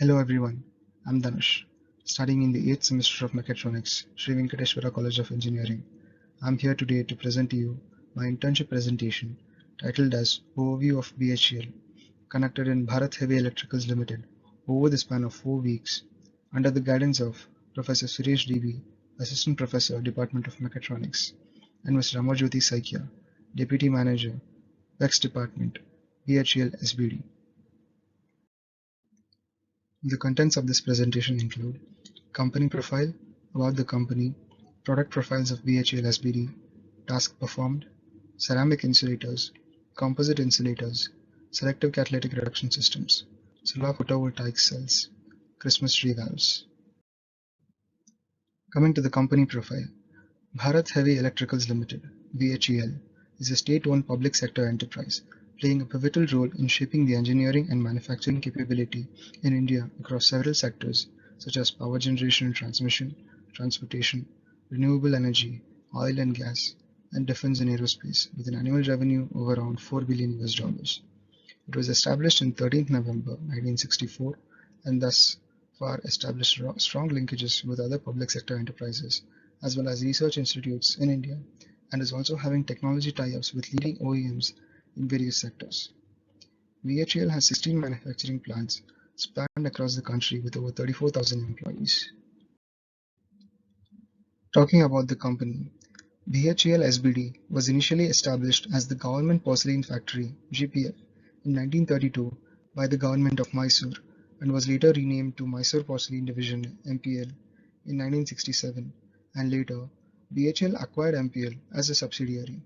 Hello everyone, I'm Dhanush, studying in the 8th semester of Mechatronics, Sri Venkateswara College of Engineering. I'm here today to present to you my internship presentation titled as Overview of BHEL, conducted in Bharat Heavy Electricals Limited over the span of 4 weeks under the guidance of Professor Suresh DB, Assistant Professor, Department of Mechatronics, and Ms. Ramajyoti Saikia, Deputy Manager, PEX Department, BHEL-SBD. The contents of this presentation include company profile, about the company, product profiles of BHEL-SBD, task performed, ceramic insulators, composite insulators, selective catalytic reduction systems, solar photovoltaic cells, Christmas tree valves. Coming to the company profile, Bharat Heavy Electricals Limited (BHEL) is a state-owned public sector enterprise playing a pivotal role in shaping the engineering and manufacturing capability in India across several sectors such as power generation and transmission, transportation, renewable energy, oil and gas, and defense and aerospace, with an annual revenue of around $4 billion. It was established on 13th November 1964 and thus far established strong linkages with other public sector enterprises as well as research institutes in India, and is also having technology tie-ups with leading OEMs in various sectors. BHEL has 16 manufacturing plants spanned across the country with over 34,000 employees. Talking about the company, BHEL-SBD was initially established as the Government Porcelain Factory (GPF) in 1932 by the Government of Mysore and was later renamed to Mysore Porcelain Division (MPL) in 1967, and later BHEL acquired MPL as a subsidiary.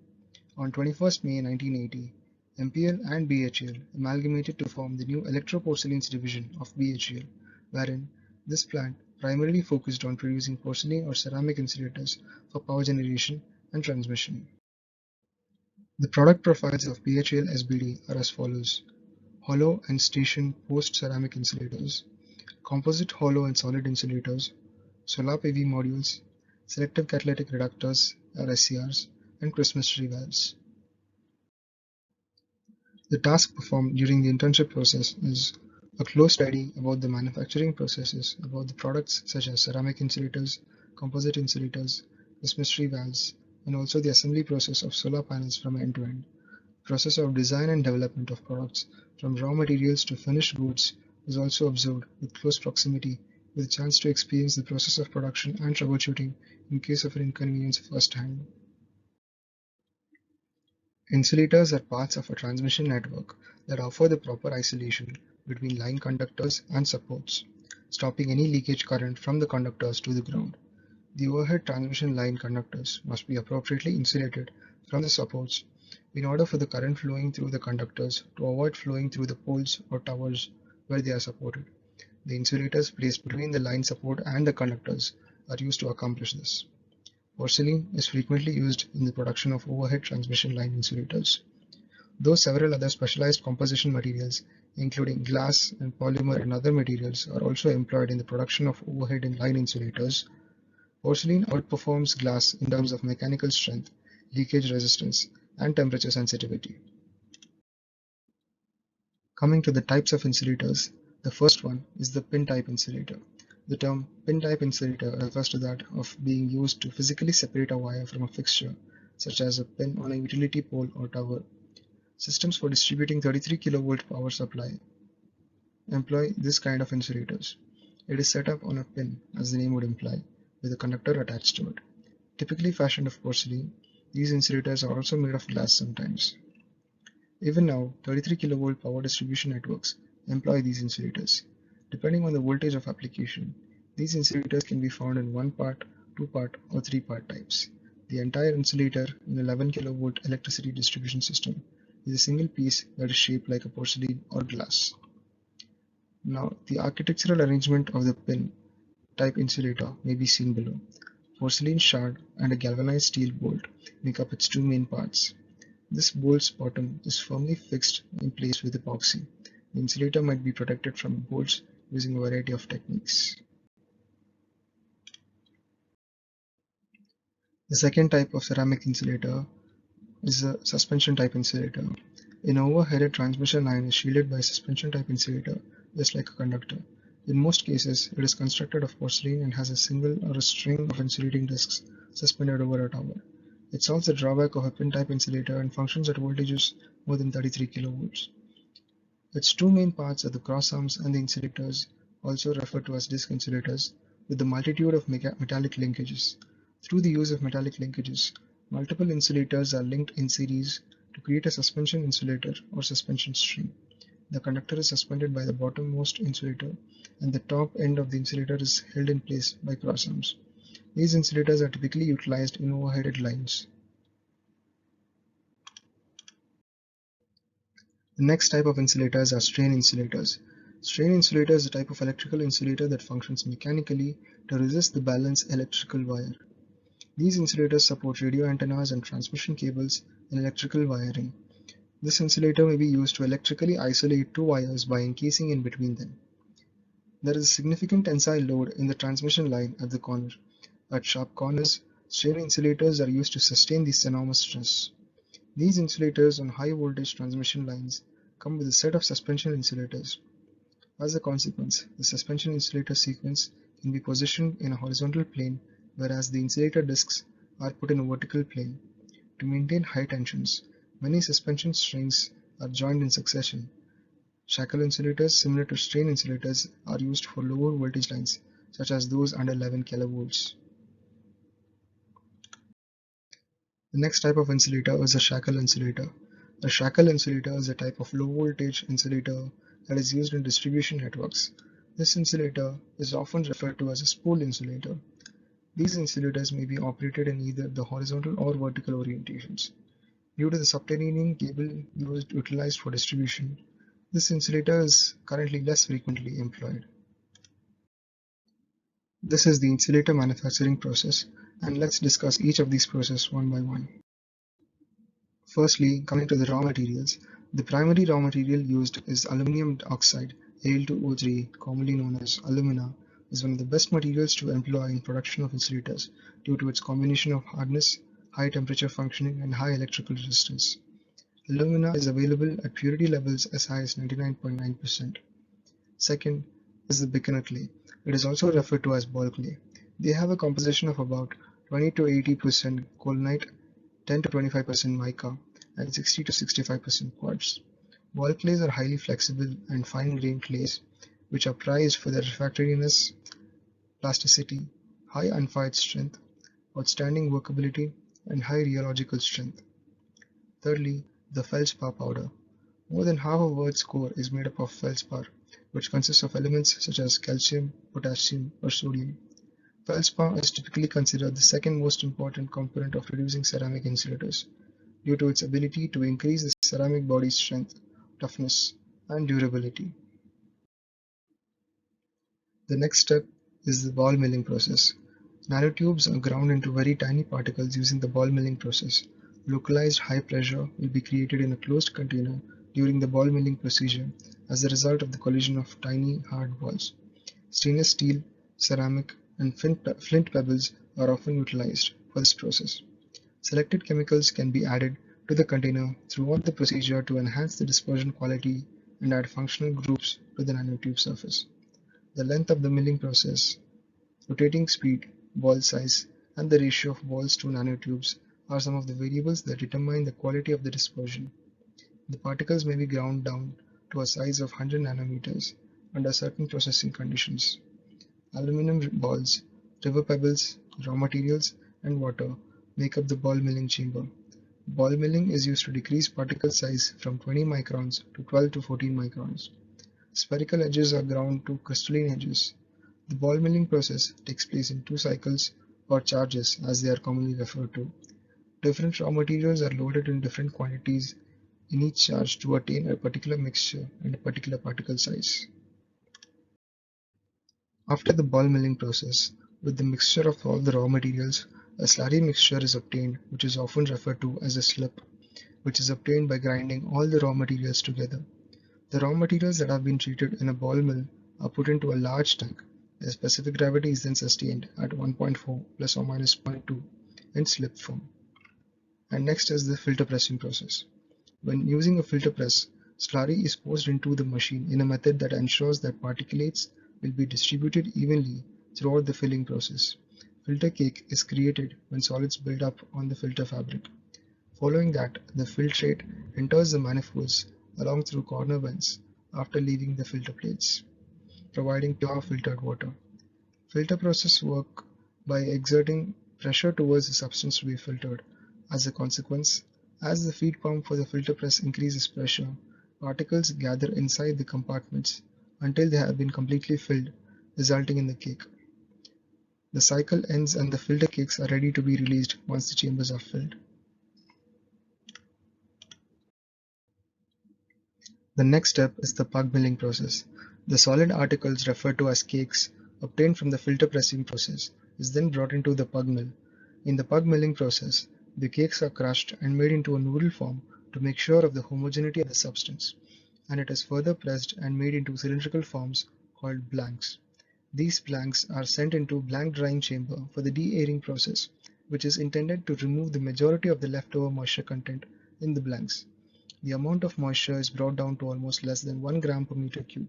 On 21st May 1980, MPL and BHEL amalgamated to form the new Electro-Porcelains Division of BHEL, wherein this plant primarily focused on producing porcelain or ceramic insulators for power generation and transmission. The product profiles of BHEL-SBD are as follows: hollow and station post ceramic insulators, composite hollow and solid insulators, solar PV modules, selective catalytic reductors or SCRs, and Christmas tree valves. The task performed during the internship process is a close study about the manufacturing processes about the products such as ceramic insulators, composite insulators, Christmas tree valves, and also the assembly process of solar panels from end to end. Process of design and development of products from raw materials to finished goods was also observed with close proximity, with a chance to experience the process of production and troubleshooting in case of an inconvenience firsthand. Insulators are parts of a transmission network that offer the proper isolation between line conductors and supports, stopping any leakage current from the conductors to the ground. The overhead transmission line conductors must be appropriately insulated from the supports in order for the current flowing through the conductors to avoid flowing through the poles or towers where they are supported. The insulators placed between the line support and the conductors are used to accomplish this. Porcelain is frequently used in the production of overhead transmission line insulators, though several other specialized composition materials, including glass and polymer and other materials, are also employed in the production of overhead and line insulators. Porcelain outperforms glass in terms of mechanical strength, leakage resistance, and temperature sensitivity. Coming to the types of insulators, the first one is the pin-type insulator. The term pin-type insulator refers to that of being used to physically separate a wire from a fixture, such as a pin on a utility pole or tower. Systems for distributing 33 kV power supply employ this kind of insulators. It is set up on a pin, as the name would imply, with a conductor attached to it. Typically fashioned of porcelain, these insulators are also made of glass sometimes. Even now, 33 kV power distribution networks employ these insulators. Depending on the voltage of application, these insulators can be found in 1-part, 2-part, or 3-part types. The entire insulator in 11 kV electricity distribution system is a single piece that is shaped like a porcelain or glass. Now, the architectural arrangement of the pin-type insulator may be seen below. Porcelain shard and a galvanized steel bolt make up its two main parts. This bolt's bottom is firmly fixed in place with epoxy. The insulator might be protected from bolts using a variety of techniques. The second type of ceramic insulator is a suspension type insulator. An overheaded transmission line is shielded by a suspension type insulator, just like a conductor. In most cases, it is constructed of porcelain and has a single or a string of insulating discs suspended over a tower. It solves the drawback of a pin-type insulator and functions at voltages more than 33 kV. Its two main parts are the cross-arms and the insulators, also referred to as disc insulators, with a multitude of metallic linkages. Through the use of metallic linkages, multiple insulators are linked in series to create a suspension insulator or suspension string. The conductor is suspended by the bottommost insulator, and the top end of the insulator is held in place by cross-arms. These insulators are typically utilized in overheaded lines. The next type of insulators are strain insulators. Strain insulator is a type of electrical insulator that functions mechanically to resist the balanced electrical wire. These insulators support radio antennas and transmission cables and electrical wiring. This insulator may be used to electrically isolate two wires by encasing in between them. There is a significant tensile load in the transmission line at the corner. At sharp corners, strain insulators are used to sustain this enormous stress. These insulators on high voltage transmission lines come with a set of suspension insulators. As a consequence, the suspension insulator sequence can be positioned in a horizontal plane, whereas the insulator discs are put in a vertical plane. To maintain high tensions, many suspension strings are joined in succession. Shackle insulators, similar to strain insulators, are used for lower voltage lines, such as those under 11 kV. The next type of insulator is a shackle insulator. A shackle insulator is a type of low-voltage insulator that is used in distribution networks. This insulator is often referred to as a spool insulator. These insulators may be operated in either the horizontal or vertical orientations. Due to the subterranean cable utilized for distribution, this insulator is currently less frequently employed. This is the insulator manufacturing process, and let's discuss each of these processes one by one. Firstly, coming to the raw materials, the primary raw material used is aluminum oxide, Al2O3, commonly known as alumina, is one of the best materials to employ in production of insulators due to its combination of hardness, high temperature functioning, and high electrical resistance. Alumina is available at purity levels as high as 99.9%. Second is the Bikiner clay. It is also referred to as ball clay. They have a composition of about 20 to 80% colonite, 10 to 25% mica, and 60 to 65% quartz. Ball clays are highly flexible and fine-grained clays, which are prized for their refractoriness, plasticity, high unfired strength, outstanding workability, and high rheological strength. Thirdly, the feldspar powder. More than half of Earth's core is made up of feldspar, which consists of elements such as calcium, potassium, or sodium. Feldspar is typically considered the second most important component of producing ceramic insulators, due to its ability to increase the ceramic body's strength, toughness, and durability. The next step is the ball milling process. Nanotubes are ground into very tiny particles using the ball milling process. Localized high pressure will be created in a closed container during the ball milling procedure as a result of the collision of tiny hard balls. Stainless steel, ceramic, and flint pebbles are often utilized for this process. Selected chemicals can be added to the container throughout the procedure to enhance the dispersion quality and add functional groups to the nanotube surface. The length of the milling process, rotating speed, ball size, and the ratio of balls to nanotubes are some of the variables that determine the quality of the dispersion. The particles may be ground down to a size of 100 nanometers under certain processing conditions. Aluminum balls, river pebbles, raw materials, and water make up the ball milling chamber. Ball milling is used to decrease particle size from 20 microns to 12 to 14 microns. Spherical edges are ground to crystalline edges. The ball milling process takes place in two cycles, or charges as they are commonly referred to. Different raw materials are loaded in different quantities in each charge to attain a particular mixture and a particular particle size. After the ball milling process, with the mixture of all the raw materials, a slurry mixture is obtained, which is often referred to as a slip, which is obtained by grinding all the raw materials together. The raw materials that have been treated in a ball mill are put into a large tank. The specific gravity is then sustained at 1.4 plus or minus 0.2 in slip form. And next is the filter pressing process. When using a filter press, slurry is poured into the machine in a method that ensures that particulates will be distributed evenly throughout the filling process. Filter cake is created when solids build up on the filter fabric. Following that, the filtrate enters the manifolds along through corner vents after leaving the filter plates, providing pure filtered water. Filter process work by exerting pressure towards the substance to be filtered. As a consequence, as the feed pump for the filter press increases pressure, particles gather inside the compartments until they have been completely filled, resulting in the cake. The cycle ends and the filter cakes are ready to be released once the chambers are filled. The next step is the pug milling process. The solid articles referred to as cakes obtained from the filter pressing process is then brought into the pug mill. In the pug milling process, the cakes are crushed and made into a noodle form to make sure of the homogeneity of the substance, and it is further pressed and made into cylindrical forms called blanks. These blanks are sent into blank drying chamber for the de-airing process, which is intended to remove the majority of the leftover moisture content in the blanks. The amount of moisture is brought down to almost less than 1 gram per meter cube.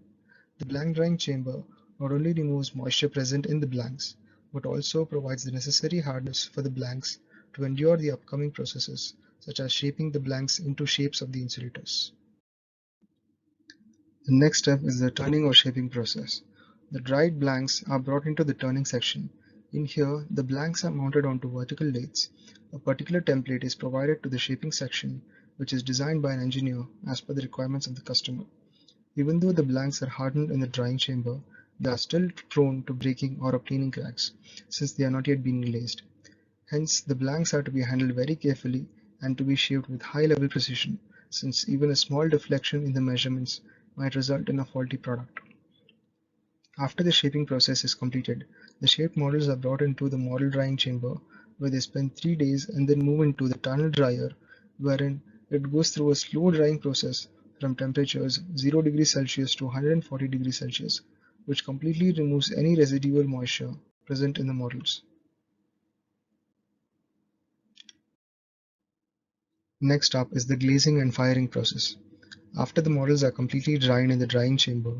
The blank drying chamber not only removes moisture present in the blanks, but also provides the necessary hardness for the blanks to endure the upcoming processes, such as shaping the blanks into shapes of the insulators. The next step is the turning or shaping process. The dried blanks are brought into the turning section. In here, the blanks are mounted onto vertical lathes. A particular template is provided to the shaping section, which is designed by an engineer as per the requirements of the customer. Even though the blanks are hardened in the drying chamber, they are still prone to breaking or obtaining cracks, since they are not yet been glazed. Hence, the blanks are to be handled very carefully and to be shaped with high-level precision, since even a small deflection in the measurements might result in a faulty product. After the shaping process is completed, the shaped models are brought into the model drying chamber, where they spend 3 days and then move into the tunnel dryer, wherein it goes through a slow drying process from temperatures 0 degrees Celsius to 140 degrees Celsius, which completely removes any residual moisture present in the models. Next up is the glazing and firing process. After the models are completely dried in the drying chamber,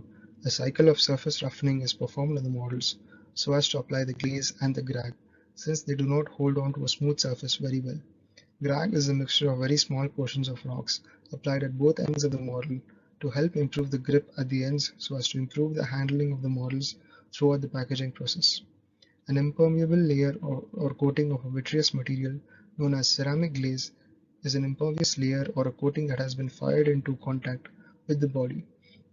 a cycle of surface roughening is performed on the models so as to apply the glaze and the grag, since they do not hold on to a smooth surface very well. Grag is a mixture of very small portions of rocks applied at both ends of the model to help improve the grip at the ends so as to improve the handling of the models throughout the packaging process. An impermeable layer or coating of a vitreous material known as ceramic glaze is an impervious layer or a coating that has been fired into contact with the body.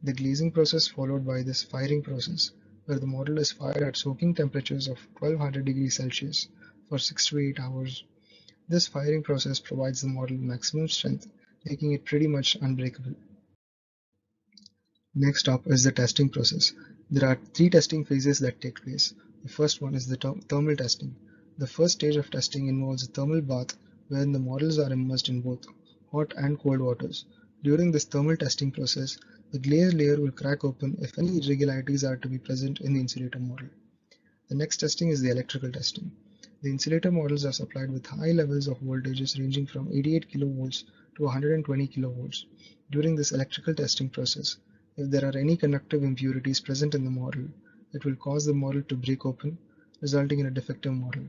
The glazing process followed by this firing process, where the model is fired at soaking temperatures of 1200 degrees Celsius for 6 to 8 hours. This firing process provides the model maximum strength, making it pretty much unbreakable. Next up is the testing process. There are 3 testing phases that take place. The first one is the thermal testing. The first stage of testing involves a thermal bath wherein the models are immersed in both hot and cold waters. During this thermal testing process, the glaze layer will crack open if any irregularities are to be present in the insulator model. The next testing is the electrical testing. The insulator models are supplied with high levels of voltages ranging from 88 kV to 120 kV. During this electrical testing process, if there are any conductive impurities present in the model, it will cause the model to break open, resulting in a defective model.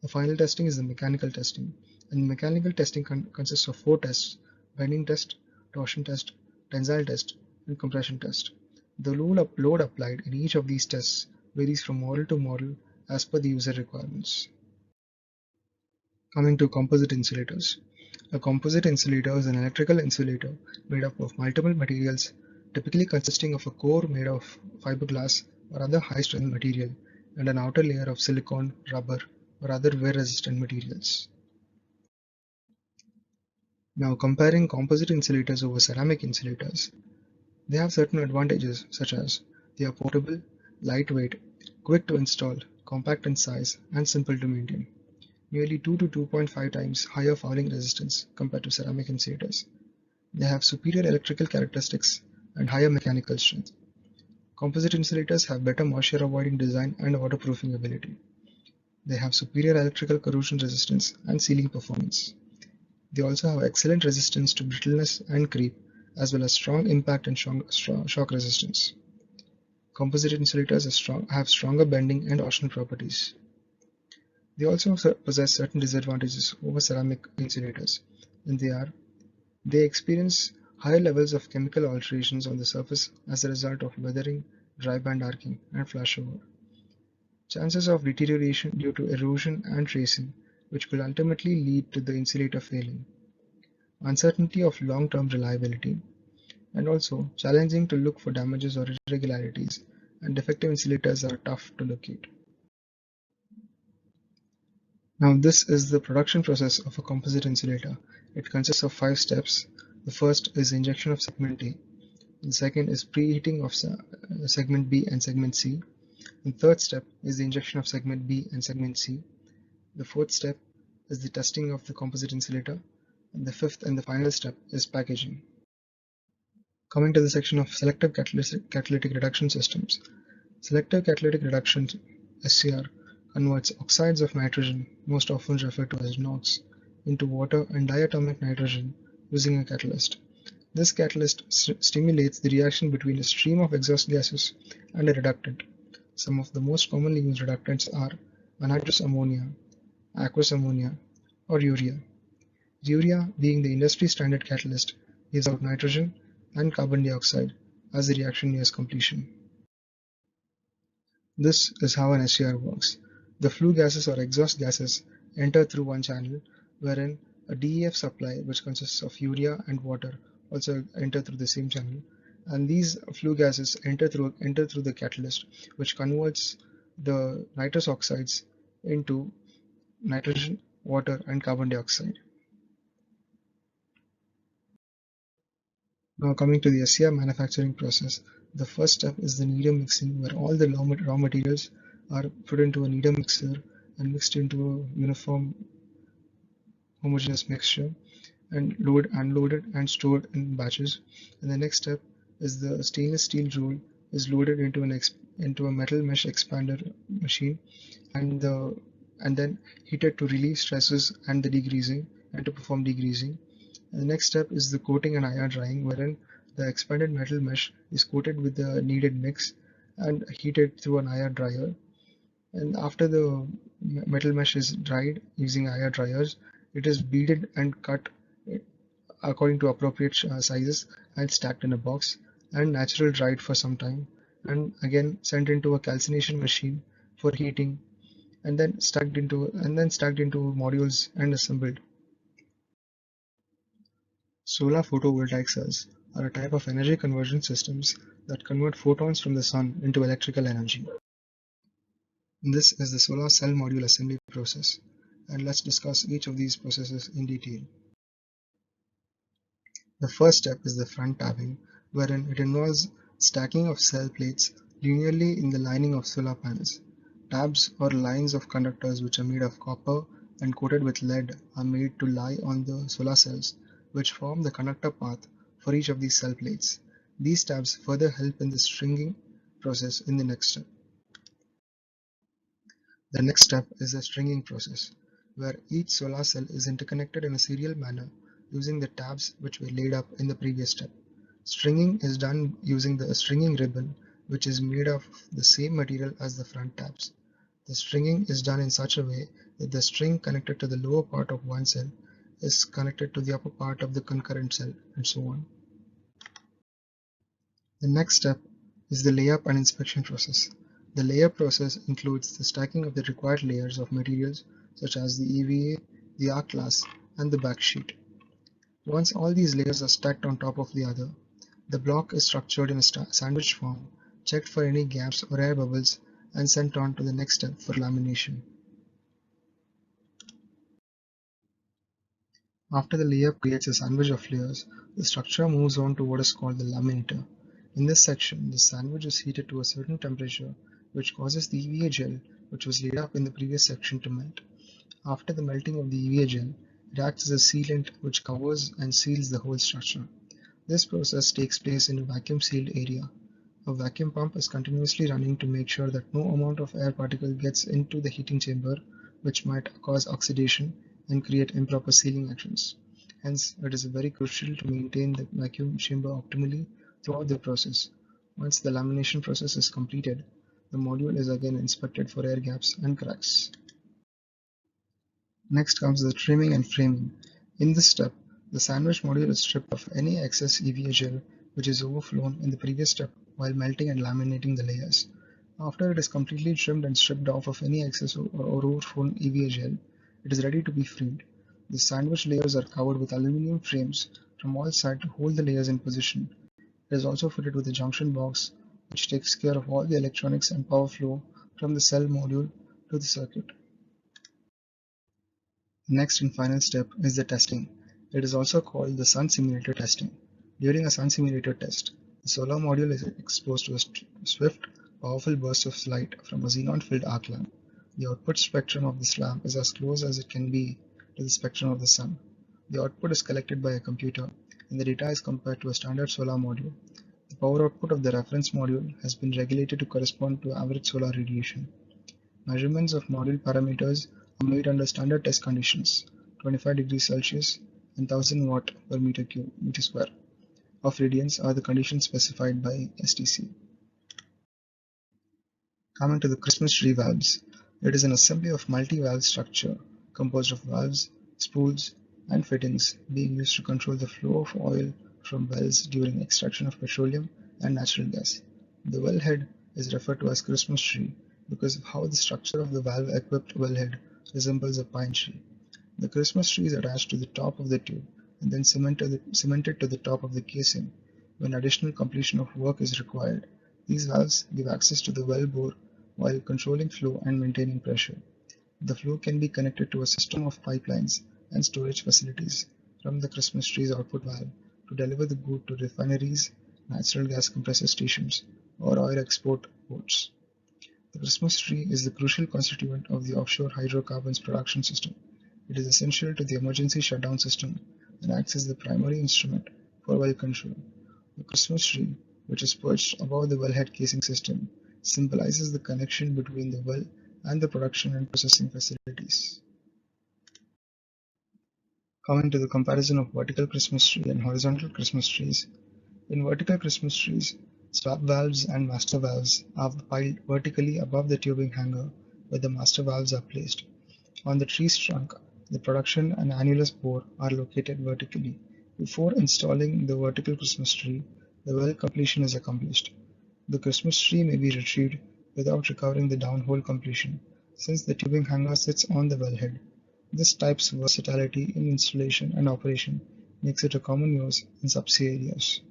The final testing is the mechanical testing, and mechanical testing consists of 4 tests: bending test, torsion test, tensile test, and compression test. The load applied in each of these tests varies from model to model as per the user requirements. Coming to composite insulators. A composite insulator is an electrical insulator made up of multiple materials, typically consisting of a core made of fiberglass or other high-strength material and an outer layer of silicone, rubber, or other wear-resistant materials. Now, comparing composite insulators over ceramic insulators, they have certain advantages such as they are portable, lightweight, quick to install, compact in size, and simple to maintain. Nearly 2 to 2.5 times higher fouling resistance compared to ceramic insulators. They have superior electrical characteristics and higher mechanical strength. Composite insulators have better moisture avoiding design and waterproofing ability. They have superior electrical corrosion resistance and sealing performance. They also have excellent resistance to brittleness and creep, as well as strong impact and shock resistance. Composite insulators have stronger bending and torsion properties. They also possess certain disadvantages over ceramic insulators, and they experience higher levels of chemical alterations on the surface as a result of weathering, dry band arcing, and flashover. Chances of deterioration due to erosion and tracing, which will ultimately lead to the insulator failing. Uncertainty of long-term reliability, and also challenging to look for damages or irregularities, and defective insulators are tough to locate. Now this is the production process of a composite insulator. It consists of 5 steps. The first is injection of segment A. The second is preheating of segment B and segment C. The third step is the injection of segment B and segment C. The fourth step is the testing of the composite insulator. And the fifth and the final step is packaging. Coming to the section of selective catalytic reduction systems. Selective catalytic reduction (SCR) converts oxides of nitrogen, most often referred to as NOx, into water and diatomic nitrogen using a catalyst. This catalyst stimulates the reaction between a stream of exhaust gases and a reductant. Some of the most commonly used reductants are anhydrous ammonia, aqueous ammonia, or urea. Urea, being the industry standard catalyst, gives out nitrogen and carbon dioxide as the reaction nears completion. This is how an SCR works. The flue gases or exhaust gases enter through one channel, wherein a DEF supply, which consists of urea and water, also enter through the same channel, and these flue gases enter through the catalyst, which converts the nitrous oxides into nitrogen, water, and carbon dioxide. Now coming to the SCR manufacturing process, the first step is the kneader mixing, where all the raw materials are put into a kneader mixer and mixed into a uniform homogeneous mixture and unloaded and stored in batches. And the next step is the stainless steel roll is loaded into a metal mesh expander machine and then heated to relieve stresses and the degreasing and to perform degreasing. And the next step is the coating and IR drying, wherein the expanded metal mesh is coated with the needed mix and heated through an IR dryer. And after the metal mesh is dried using IR dryers, it is beaded and cut according to appropriate sizes and stacked in a box and natural dried for some time, and again sent into a calcination machine for heating, and then stacked into modules and assembled. Solar photovoltaic cells are a type of energy conversion systems that convert photons from the sun into electrical energy. This is the solar cell module assembly process, and let's discuss each of these processes in detail. The first step is the front tabbing, wherein it involves stacking of cell plates linearly in the lining of solar panels. Tabs or lines of conductors which are made of copper and coated with lead are made to lie on the solar cells, which form the conductor path for each of these cell plates. These tabs further help in the stringing process in the next step. The next step is the stringing process, where each solar cell is interconnected in a serial manner using the tabs which were laid up in the previous step. Stringing is done using the stringing ribbon, which is made of the same material as the front tabs. The stringing is done in such a way that the string connected to the lower part of one cell is connected to the upper part of the concurrent cell, and so on. The next step is the layup and inspection process. The layup process includes the stacking of the required layers of materials such as the EVA, the arc glass, and the backsheet. Once all these layers are stacked on top of the other, the block is structured in a sandwich form, checked for any gaps or air bubbles, and sent on to the next step for lamination. After the layup creates a sandwich of layers, the structure moves on to what is called the laminator. In this section, the sandwich is heated to a certain temperature, which causes the EVA gel, which was laid up in the previous section, to melt. After the melting of the EVA gel, it acts as a sealant which covers and seals the whole structure. This process takes place in a vacuum-sealed area. A vacuum pump is continuously running to make sure that no amount of air particle gets into the heating chamber, which might cause oxidation and create improper sealing actions. Hence, it is very crucial to maintain the vacuum chamber optimally throughout the process. Once the lamination process is completed, the module is again inspected for air gaps and cracks. Next comes the trimming and framing. In this step, the sandwich module is stripped of any excess EVA gel which is overflown in the previous step while melting and laminating the layers. After it is completely trimmed and stripped off of any excess or overflown EVA gel, it is ready to be framed. The sandwich layers are covered with aluminum frames from all sides to hold the layers in position. It is also fitted with a junction box which takes care of all the electronics and power flow from the cell module to the circuit. Next and final step is the testing. It is also called the sun simulator testing. During a sun simulator test, the solar module is exposed to a swift, powerful burst of light from a xenon-filled arc lamp. The output spectrum of this lamp is as close as it can be to the spectrum of the sun. The output is collected by a computer, and the data is compared to a standard solar module. The power output of the reference module has been regulated to correspond to average solar radiation. Measurements of module parameters are made under standard test conditions, 25 degrees Celsius and 1000 watt per meter square of radiance are the conditions specified by STC. Coming to the Christmas tree valves, it is an assembly of multi-valve structure composed of valves, spools, and fittings being used to control the flow of oil from wells during extraction of petroleum and natural gas. The wellhead is referred to as Christmas tree because of how the structure of the valve-equipped wellhead resembles a pine tree. The Christmas tree is attached to the top of the tube and then cemented to the top of the casing. When additional completion of work is required, these valves give access to the well bore while controlling flow and maintaining pressure. The flow can be connected to a system of pipelines and storage facilities from the Christmas tree's output valve to deliver the good to refineries, natural gas compressor stations, or oil export ports. The Christmas tree is the crucial constituent of the offshore hydrocarbons production system. It is essential to the emergency shutdown system and acts as the primary instrument for well control. The Christmas tree, which is perched above the wellhead casing system, symbolizes the connection between the well and the production and processing facilities. Coming to the comparison of vertical Christmas tree and horizontal Christmas trees. In vertical Christmas trees, swap valves and master valves are piled vertically above the tubing hanger where the master valves are placed. On the tree's trunk, the production and annulus bore are located vertically. Before installing the vertical Christmas tree, the well completion is accomplished. The Christmas tree may be retrieved without recovering the downhole completion, since the tubing hanger sits on the wellhead. This type's versatility in installation and operation makes it a common use in subsea areas.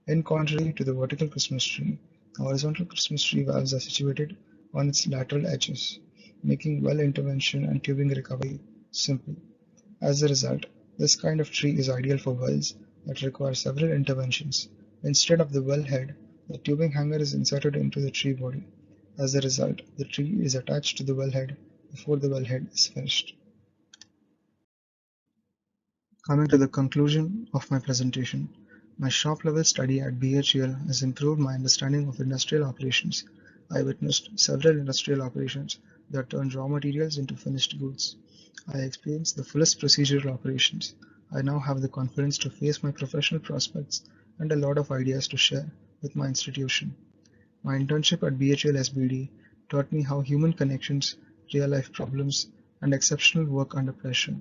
In contrary to the vertical Christmas tree, the horizontal Christmas tree valves are situated on its lateral edges, making well intervention and tubing recovery simple. As a result, this kind of tree is ideal for wells that require several interventions. Instead of the wellhead, the tubing hanger is inserted into the tree body. As a result, the tree is attached to the wellhead before the wellhead is finished. Coming to the conclusion of my presentation, my shop level study at BHEL has improved my understanding of industrial operations. I witnessed several industrial operations that turned raw materials into finished goods. I experienced the fullest procedural operations. I now have the confidence to face my professional prospects and a lot of ideas to share with my institution. My internship at BHEL-SBD taught me how human connections, real-life problems, and exceptional work under pressure.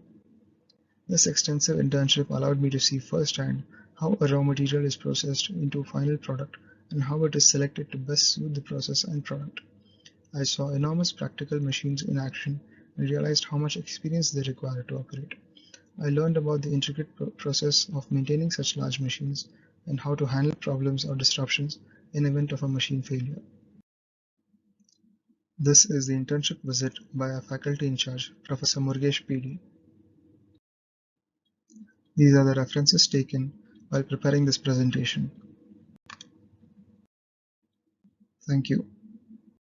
This extensive internship allowed me to see firsthand how a raw material is processed into a final product and how it is selected to best suit the process and product. I saw enormous practical machines in action and realized how much experience they require to operate. I learned about the intricate process of maintaining such large machines and how to handle problems or disruptions in event of a machine failure. This is the internship visit by our faculty in charge, Professor Murugesh PD. These are the references taken while preparing this presentation. Thank you.